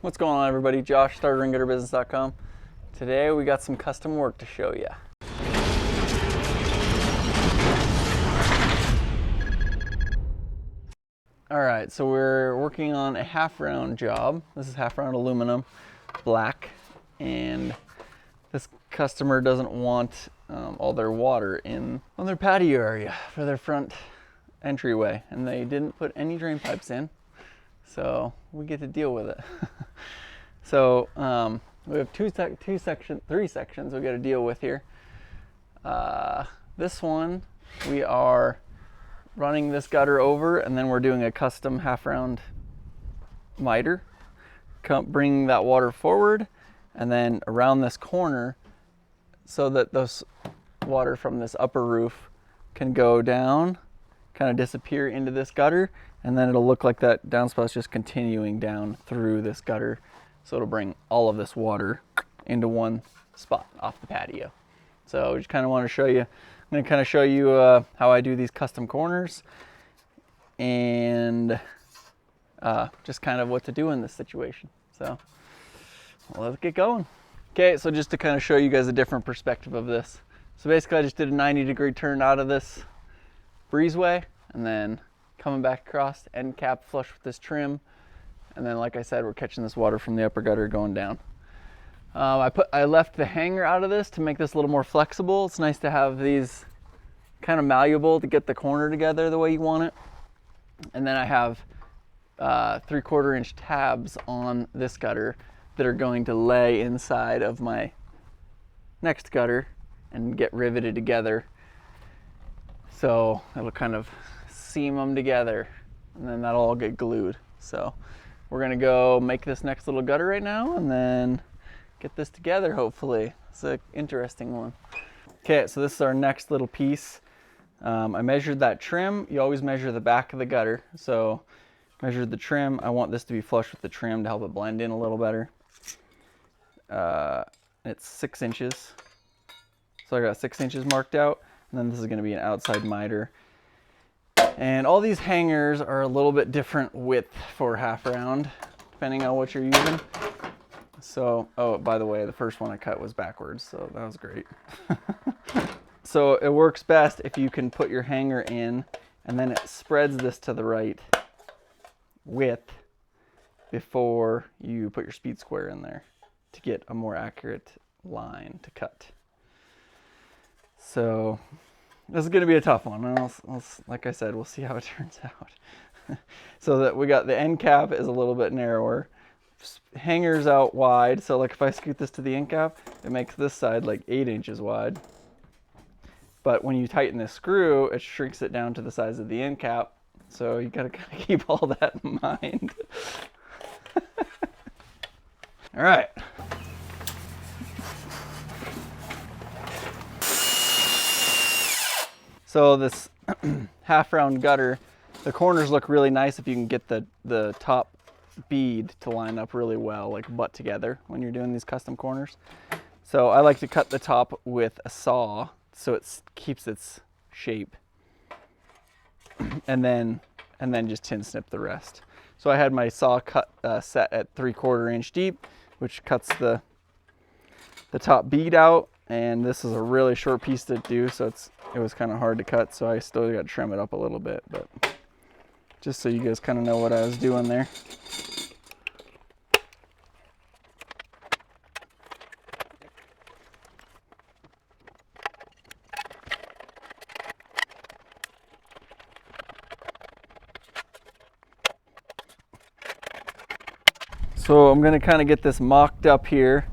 What's going on, everybody? Josh, starteringutterbusiness.com. Today we got some custom work to show you. Alright, so we're working on a half-round job. This is half-round aluminum, black, and this customer doesn't want all their water on their patio area for their front entryway, and they didn't put any drain pipes in, so we get to deal with it. So we have three sections we got to deal with here. This one, we are running this gutter over, and then we're doing a custom half-round miter. Bring that water forward, and then around this corner, so that this water from this upper roof can go down, kind of disappear into this gutter, and then it'll look like that downspout's just continuing down through this gutter. So it'll bring all of this water into one spot off the patio. So I just kind of want to show you, I'm going to kind of show you how I do these custom corners, and just kind of what to do in this situation. So let's get going. Okay, so just to kind of show you guys a different perspective of this. So basically I just did a 90-degree turn out of this breezeway, and then coming back across, end cap flush with this trim. And then, like I said, we're catching this water from the upper gutter going down. I left the hanger out of this to make this a little more flexible. It's nice to have these kind of malleable to get the corner together the way you want it. And then I have 3/4 inch tabs on this gutter that are going to lay inside of my next gutter and get riveted together. So it'll kind of seam them together, and then that'll all get glued. So we're gonna go make this next little gutter right now, and then get this together, hopefully. It's an interesting one. Okay, so this is our next little piece. I measured that trim. You always measure the back of the gutter. So measured the trim. I want this to be flush with the trim to help it blend in a little better. It's 6 inches. So I got 6 inches marked out, and then this is gonna be an outside miter. And all these hangers are a little bit different width for half round, depending on what you're using. So, oh, by the way, the first one I cut was backwards, so that was great. So it works best if you can put your hanger in, and then it spreads this to the right width before you put your speed square in there to get a more accurate line to cut. So this is going to be a tough one, and like I said, we'll see how it turns out. So that we got the end cap is a little bit narrower, hangers out wide. So like if I scoot this to the end cap, it makes this side like 8 inches wide. But when you tighten this screw, it shrinks it down to the size of the end cap. So you got to kind of keep all that in mind. All right. So this half-round gutter, the corners look really nice if you can get the top bead to line up really well, like butt together when you're doing these custom corners. So I like to cut the top with a saw so it keeps its shape, and then just tin snip the rest. So I had my saw cut set at 3/4 inch deep, which cuts the top bead out. And this is a really short piece to do, so it was kind of hard to cut, so I still got to trim it up a little bit, but just so you guys kind of know what I was doing there. So I'm going to kind of get this mocked up here.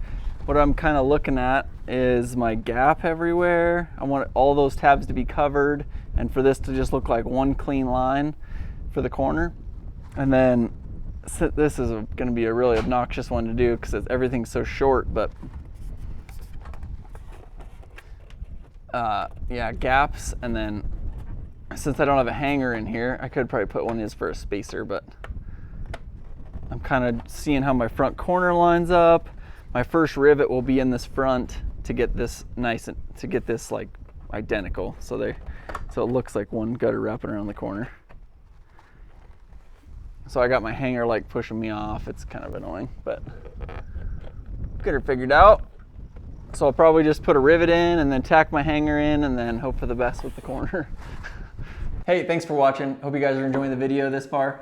What I'm kind of looking at is my gap everywhere. I want all those tabs to be covered, and for this to just look like one clean line for the corner. And then this is going to be a really obnoxious one to do because everything's so short, but yeah, gaps. And then since I don't have a hanger in here, I could probably put one in for a spacer, but I'm kind of seeing how my front corner lines up. My first rivet will be in this front to get this nice, to get this like identical. So it looks like one gutter wrapping around the corner. So I got my hanger like pushing me off. It's kind of annoying, but get her figured out. So I'll probably just put a rivet in and then tack my hanger in and then hope for the best with the corner. Hey, thanks for watching. Hope you guys are enjoying the video this far.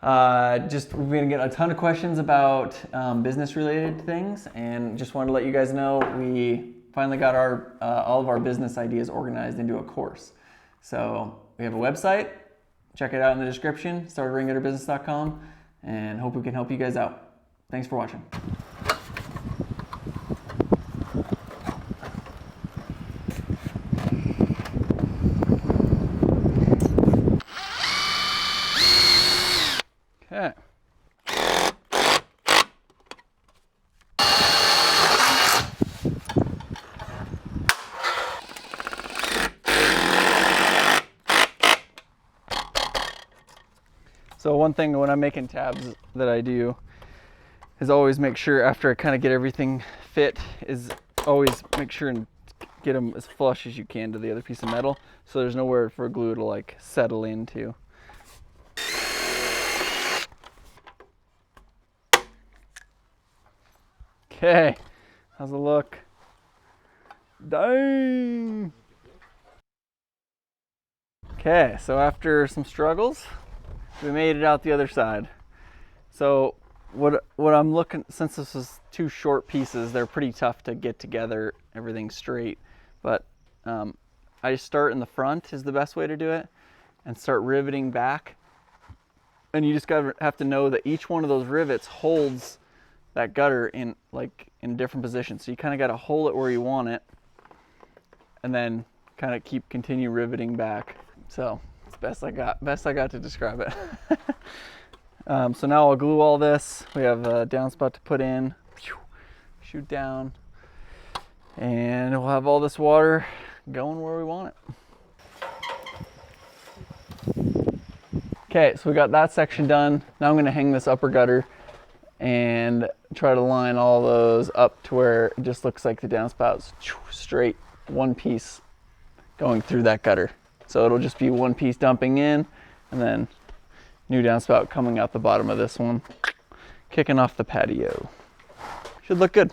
We're gonna get a ton of questions about business related things, and just wanted to let you guys know we finally got our all of our business ideas organized into a course. So we have a website. Check it out in the description, starteringgutterbusiness.com, and hope we can help you guys out. Thanks for watching. Okay. So one thing when I'm making tabs that I do is always make sure after I kind of get everything fit is always make sure and get them as flush as you can to the other piece of metal so there's nowhere for glue to like settle into. Okay, how's it look? Dang! Okay, so after some struggles, we made it out the other side. So what I'm looking, since this is two short pieces, they're pretty tough to get together, everything straight. But I just start in the front is the best way to do it, and start riveting back. And you just have to know that each one of those rivets holds that gutter in in different positions. So you kind of got to hold it where you want it, and then kind of continue riveting back. So it's best I got to describe it. So now I'll glue all this. We have a downspout to put in, shoot down, and we'll have all this water going where we want it. Okay, so we got that section done. Now I'm going to hang this upper gutter and try to line all those up to where it just looks like the downspouts straight, one piece going through that gutter. So it'll just be one piece dumping in and then new downspout coming out the bottom of this one, kicking off the patio. Should look good.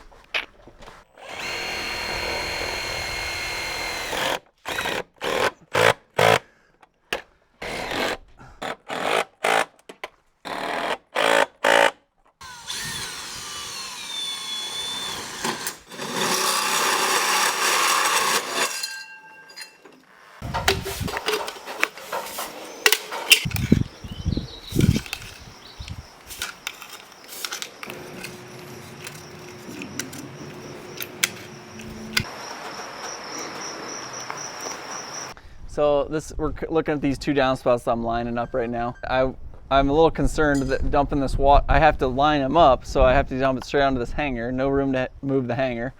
So we're looking at these two downspouts that I'm lining up right now. I'm a little concerned that dumping this water, I have to line them up, so I have to dump it straight onto this hanger. No room to move the hanger.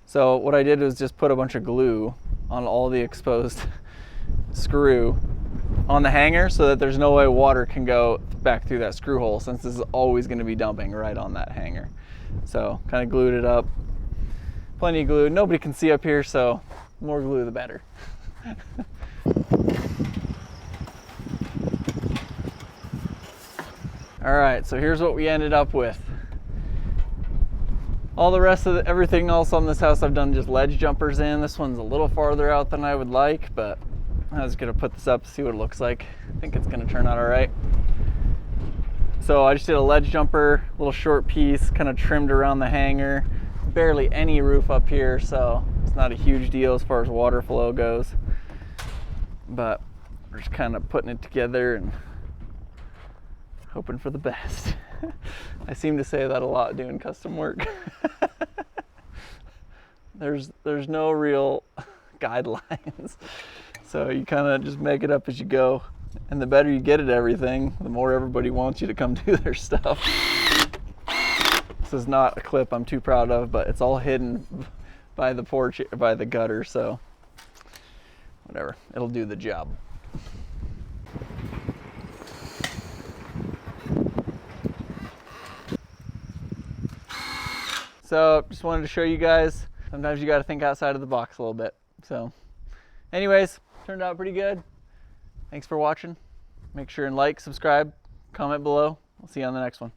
So what I did was just put a bunch of glue on all the exposed screw on the hanger so that there's no way water can go back through that screw hole, since this is always going to be dumping right on that hanger. So kind of glued it up. Plenty of glue. Nobody can see up here, so more glue the better. All right, so here's what we ended up with. All the rest of everything else on this house I've done just ledge jumpers in. This one's a little farther out than I would like, but I was gonna put this up to see what it looks like. I think it's gonna turn out all right. So I just did a ledge jumper, little short piece, kind of trimmed around the hanger. Barely any roof up here, so it's not a huge deal as far as water flow goes. But we're just kind of putting it together and hoping for the best. I seem to say that a lot doing custom work. There's no real guidelines. So you kind of just make it up as you go. And the better you get at everything, the more everybody wants you to come do their stuff. This is not a clip I'm too proud of, but it's all hidden by the porch, by the gutter, so whatever, it'll do the job. So just wanted to show you guys, sometimes you got to think outside of the box a little bit. So anyways, turned out pretty good. Thanks for watching. Make sure and like, subscribe, comment below. We'll see you on the next one.